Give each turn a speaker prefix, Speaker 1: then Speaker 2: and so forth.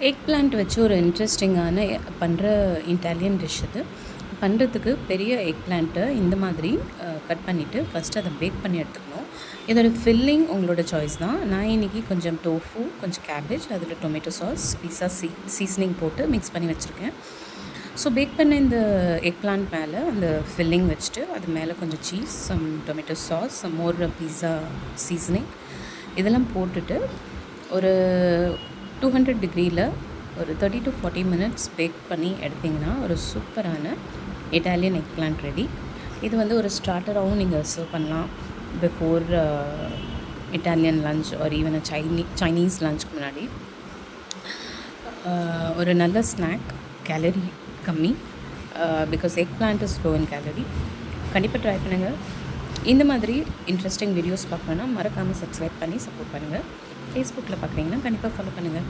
Speaker 1: Egg plant வச்சு ஒரு இன்ட்ரெஸ்டிங்கான பண்ணுற இட்டாலியன் டிஷ் இது. பண்ணுறதுக்கு பெரிய எக் பிளான்ட்டை இந்த மாதிரி கட் பண்ணிவிட்டு ஃபஸ்ட்டு அதை பேக் பண்ணி எடுத்துக்கணும். இதோட ஃபில்லிங் உங்களோட சாய்ஸ் தான். நான் இன்றைக்கி கொஞ்சம் டோஃபு, கொஞ்சம் கேபேஜ், அதில் டொமேட்டோ சாஸ், பீஸா சீசனிங் போட்டு மிக்ஸ் பண்ணி வச்சுருக்கேன். ஸோ பேக் பண்ண இந்த எக் பிளான்ட் மேலே அந்த ஃபில்லிங் வச்சுட்டு அது மேலே கொஞ்சம் cheese, some tomato sauce, some more pizza seasoning இதெல்லாம் போட்டுட்டு ஒரு 200 டிகிரியில் ஒரு 30 to 40 மினிட்ஸ் பேக் பண்ணி எடுத்திங்கன்னா ஒரு சூப்பரான இட்டாலியன் எக் பிளான்ட் ரெடி. இது வந்து ஒரு ஸ்டார்டராகவும் நீங்கள் சர்வ் பண்ணலாம் before Italian lunch or even Chinese லஞ்சுக்கு முன்னாடி. ஒரு நல்ல ஸ்நாக், கேலரி கம்மி, because eggplant is low in calorie. கண்டிப்பாக ட்ரை பண்ணுங்கள். இந்த மாதிரி இன்ட்ரெஸ்டிங் வீடியோஸ் பார்க்கணுன்னா மறக்காமல் சப்ஸ்கிரைப் பண்ணி சப்போர்ட் பண்ணுங்கள். ஃபேஸ்புக்கில் பார்க்குறீங்கன்னா கண்டிப்பாக ஃபாலோ பண்ணுங்கள்.